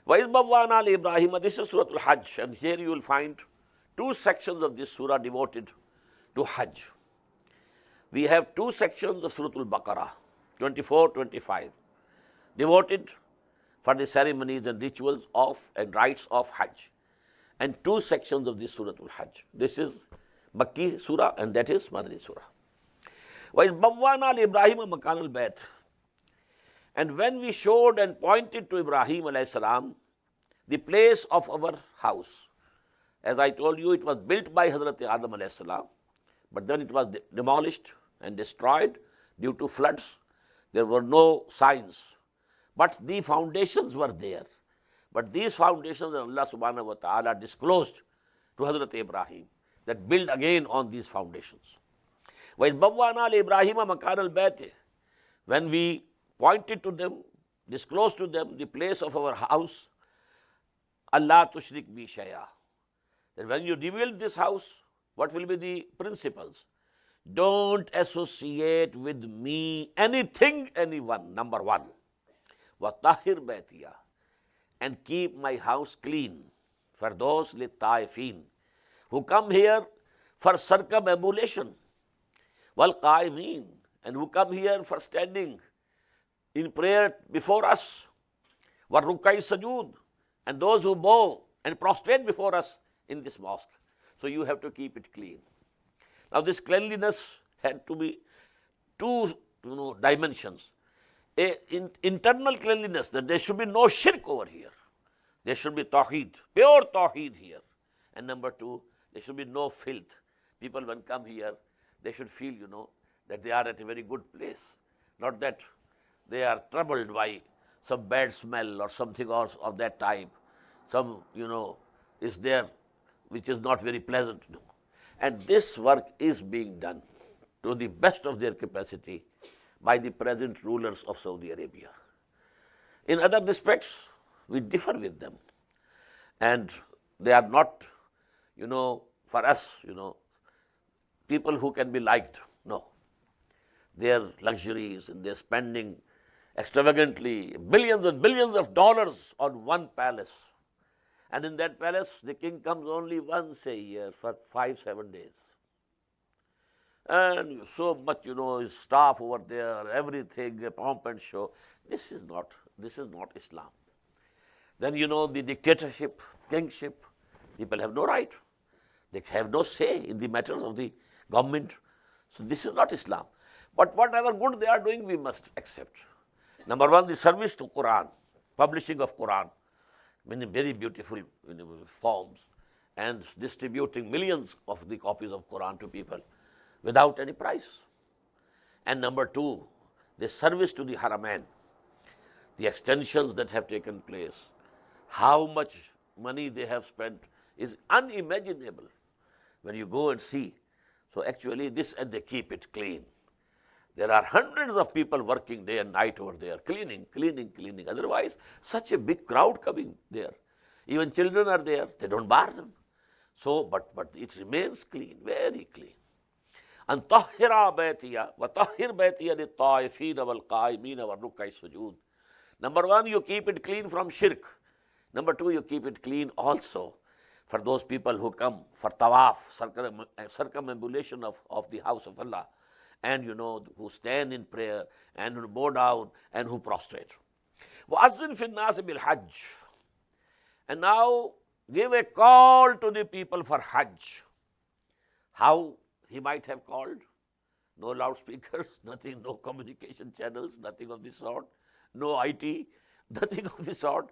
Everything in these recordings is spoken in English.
وَإِذْ بَوَّأْنَا لِإِبْرَاهِيمَ. This is Surah Hajj, and here you will find two sections of this surah devoted to Hajj. We have two sections of Surah Al-Baqarah, 24, 25, devoted for the ceremonies and rituals of and rites of Hajj, and two sections of this Surah Al-Hajj. This is Makki Surah and that is Madani Surah. وَإِذْ بَوَّأْنَا لِإِبْرَاهِيمَ مَكَانَ الْبَيْتِ. And when we showed and pointed to Ibrahim alayhi salam the place of our house, as I told you, it was built by Hazrat Adam alayhi salam, but then it was demolished and destroyed due to floods. There were no signs, but the foundations were there. But these foundations Allah subhanahu wa ta'ala disclosed to Hazrat Ibrahim, that build again on these foundations. وَإِذْ بَوَّأْنَا لِإِبْرَاهِيمَ مَكَانَ الْبَيْتِ. When we pointed to them, disclosed to them the place of our house, Allah tushrik bi shay'a. That when you rebuild this house, what will be the principles? Don't associate with me anything, anyone, number one. وَطَهِّرْ بَيْتِيَا. And keep my house clean for those لِلطَّائِفِينَ, who come here for circumambulation, وَالْقَائِمِينَ, and who come here for standing in prayer before us, وَالرُّكَّعِ السُّجُودِ, and those who bow and prostrate before us in this mosque. So you have to keep it clean. Now this cleanliness had to be two dimensions. Internal cleanliness, that there should be no shirk over here. There should be tawheed, pure tawheed here. And number two, there should be no filth. People when come here, they should feel, that they are at a very good place. Not that they are troubled by some bad smell or something else of that type. Some, is there which is not very pleasant. No. And this work is being done to the best of their capacity by the present rulers of Saudi Arabia. In other respects, we differ with them. And they are not, for us, people who can be liked. No. Their luxuries and their spending extravagantly, billions and billions of dollars on one palace. And in that palace, the king comes only once a year for 5-7 days. And so much, his staff over there, everything, a pomp and show. This is not Islam. Then, the dictatorship, kingship, people have no right. They have no say in the matters of the government. So this is not Islam. But whatever good they are doing, we must accept. Number one, the service to Quran, publishing of Quran, in very beautiful forms, and distributing millions of the copies of Quran to people without any price. And number two, the service to the Haramain, the extensions that have taken place, how much money they have spent is unimaginable when you go and see. So actually this, and they keep it clean. There are hundreds of people working day and night over there, cleaning. Otherwise, such a big crowd coming there. Even children are there, they don't bar them. So, but it remains clean, very clean. And طَهِّرَ بَيْتِيَا وَطَهِّرْ بَيْتِيَا لِلطَّائِفِينَ وَالْقَائِمِينَ وَالرُّكَّعِ السُّجُودِ. Number one, you keep it clean from shirk. Number two, you keep it clean also for those people who come for tawaf, circumambulation of the house of Allah, and who stand in prayer and who bow down and who prostrate. وَأَذِّنْ فِي النَّاسِ بِالْحَجِّ. And now give a call to the people for Hajj. How he might have called? No loudspeakers, nothing, no communication channels, nothing of this sort, no IT, nothing of this sort.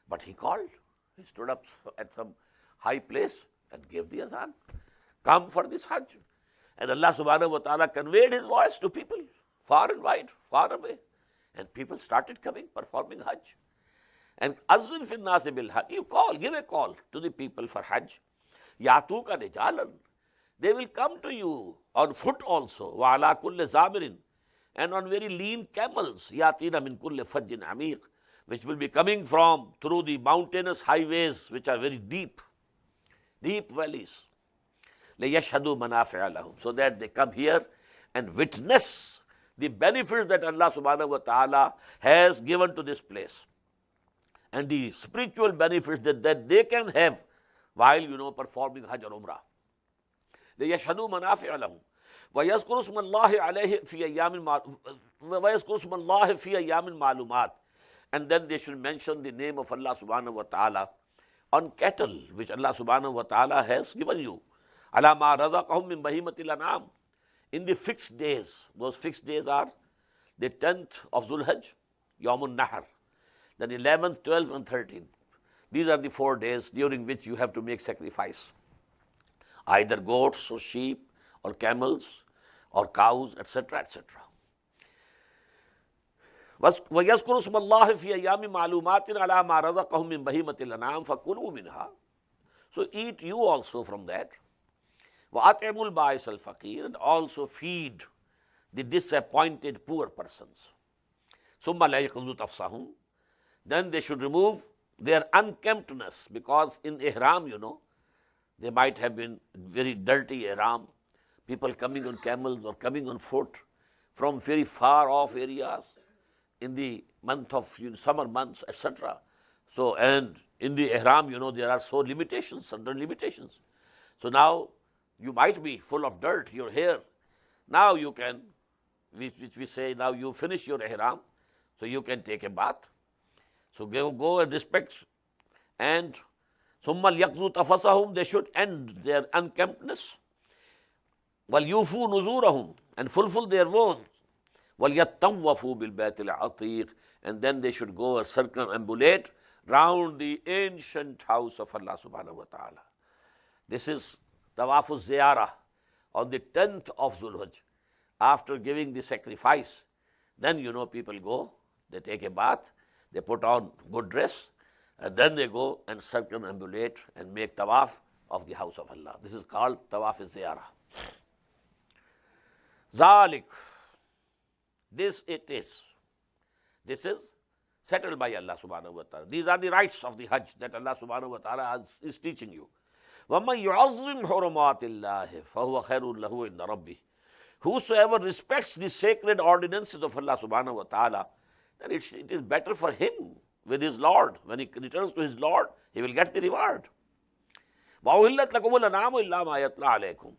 But he called. He stood up at some high place and gave the azan. Come for this Hajj. And Allah subhanahu wa ta'ala conveyed his voice to people far and wide, far away. And people started coming, performing Hajj. And Azzin fin nasi bil Hajj. You call, give a call to the people for Hajj. Yatuka rijalan. They will come to you on foot also. Wa ala kulli zamirin. And on very lean camels. Yatina min kulli fajjin amiq. Which will be coming from through the mountainous highways which are very deep valleys. لِيَشْهَدُوا مَنَافِعَ لَهُمْ. So that they come here and witness the benefits that Allah subhanahu wa ta'ala has given to this place. and the spiritual benefits that they can have while performing Hajj or Umrah. لِيَشْهَدُوا مَنَافِعَ لَهُمْ وَيَذْكُرُوا اسْمَ اللَّهِ عَلَيْهِ فِي أَيَّامٍ مَعْلُومَاتٍ. And then they should mention the name of Allah subhanahu wa ta'ala on cattle which Allah subhanahu wa ta'ala has given you. عَلَى مَا رَزَقَهُم مِّن بَهِيمَةِ الْأَنْعَامِ. In the fixed days, those fixed days are the 10th of Zulhajj, Yawmun Nahar, then 11th, 12th and 13th. These are the 4 days during which you have to make sacrifice. Either goats or sheep or camels or cows, etc., etc. وَيَذْكُرُوا اسْمَ اللَّهِ فِي أَيَّامٍ مَعْلُومَاتٍ عَلَى مَا رَزَقَهُم مِّن بَهِيمَةِ الْأَنْعَامِ فَكُلُوا مِنْهَا. So eat you also from that. وَأَطْعِمُوا الْبَائِسَ الْفَقِيرَ. And also feed the disappointed poor persons. ثُمَّ لَا يَقْضُوا تَفْسَهُمْ. Then they should remove their unkemptness, because in ihram, they might have been very dirty ihram, people coming on camels or coming on foot from very far off areas in the month of summer months, etc. So, and in the ihram, there are certain limitations. So now you might be full of dirt, your hair. Now you can, which we say, now you finish your ihram, so you can take a bath. So go and respect, and ثُمَّ لْيَقْضُوا تَفَثَهُمْ. They should end their unkemptness. وَلْيُوفُوا نُذُورَهُمْ. And fulfill their vows. وَلْيَطَّوَّفُوا بِالْبَيْتِ الْعَتِيقِ. And then they should go or circumambulate round the ancient house of Allah subhanahu wa ta'ala. This is Tawaf Ziyarah on the 10th of Zulhajj. After giving the sacrifice, then people go, they take a bath, they put on good dress, and then they go and circumambulate and make tawaf of the house of Allah. This is called Tawaf Ziyarah. Zalik. This it is. This is settled by Allah subhanahu wa ta'ala. These are the rights of the Hajj that Allah subhanahu wa ta'ala is teaching you. وَمَنْ يُعَظِّمْ حُرُمَاتِ اللَّهِ فَهُوَ خَيْرٌ لَهُ عِنْدَ رَبِّهِ. Whosoever respects the sacred ordinances of Allah subhanahu wa ta'ala, then it is better for him with his Lord. When he returns to his Lord, he will get the reward. وَأُحِلَّتْ لَكُمُ الْأَنْعَامُ إِلَّا مَا يَتْلَى عَلَيْكُمْ.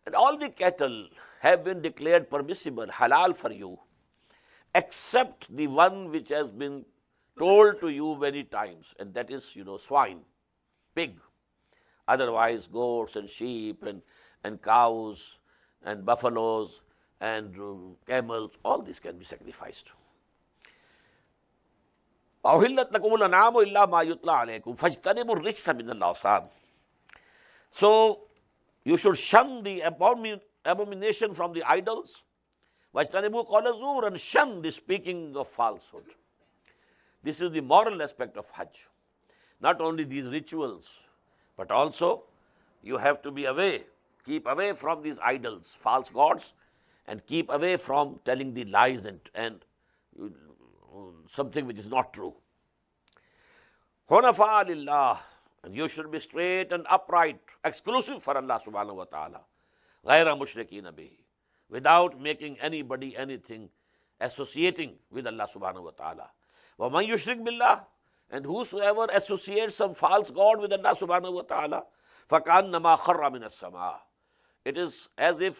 And all the cattle have been declared permissible, halal for you, except the one which has been told to you many times, and that is, swine, pig. Otherwise, goats and sheep and cows and buffaloes and camels, all this can be sacrificed. أُحِلَّتْ لَكُمُ الْأَنْعَامُ إِلَّا مَا يُتْلَى عَلَيْكُمْ فَاجْتَنِبُوا الرِّجْسَ مِنَ الْأَوْثَانِ. So you should shun the abomination from the idols. وَاجْتَنِبُوا قَوْلَ الزُّورِ. And shun the speaking of falsehood. This is the moral aspect of Hajj. Not only these rituals, but also you have to be away, keep away from these idols, false gods, and keep away from telling the lies and something which is not true. Hunafa lillah. And you should be straight and upright, exclusive for Allah subhanahu wa ta'ala. غَيْرَ مُشْرِكِينَ بِهِ. Without making anybody anything associating with Allah subhanahu wa ta'ala. وَمَنْ يُشْرِكْ بِاللَّهِ. And whosoever associates some false god with Allah subhanahu wa ta'ala, فَكَأَنَّمَا خَرَّ مِنَ السَّمَاءِ. It is as if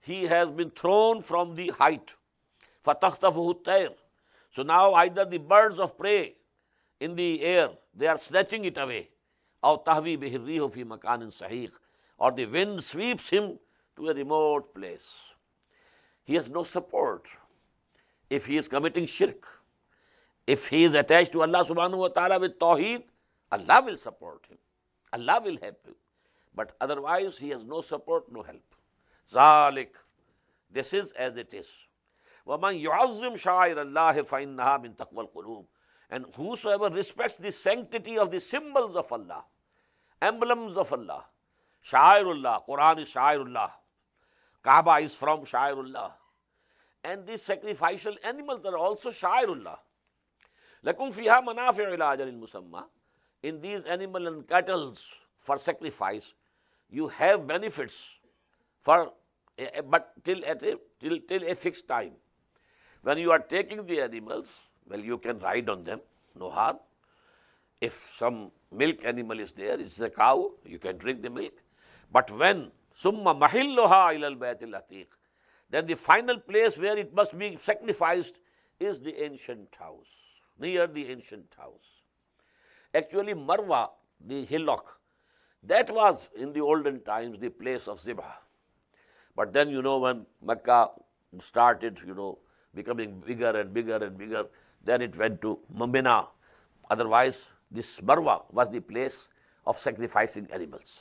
he has been thrown from the height. فَتَخْطَفُهُ الطَّيْرُ. So now either the birds of prey in the air, they are snatching it away. أَوْ تَهْوِي بِهِ الرِّيحُ فِي مَكَانٍ سَحِيقٍ. Or the wind sweeps him to a remote place. He has no support. If he is committing shirk, if he is attached to Allah subhanahu wa ta'ala with tawheed, Allah will support him. Allah will help him. But otherwise he has no support, no help. ذَلِكَ. This is as it is. وَمَنْ يُعَظِّمْ شَعَائِرَ اللَّهِ فَإِنَّهَا مِنْ تَقْوَى الْقُلُوبِ. And whosoever respects the sanctity of the symbols of Allah, emblems of Allah, Sha'irullah, Quran is Sha'irullah, Kaaba is from Sha'irullah, and these sacrificial animals are also Sha'irullah. لَكُمْ فِيهَا مَنَافِعُ إِلَىٰ أَجَلٍ مُسَمًّى. In these animal and cattle for sacrifice, you have benefits for, but till a fixed time. When you are taking the animals, well, you can ride on them, no harm. If some milk animal is there, it's a cow, you can drink the milk. But when summa mahilluha ilal baytil atiq, then the final place where it must be sacrificed is the ancient house, near the ancient house. Actually, Marwa, the hillock, that was in the olden times the place of zibah. But then, when Mecca started, becoming bigger and bigger and bigger, then it went to Mina. Otherwise, this Marwa was the place of sacrificing animals.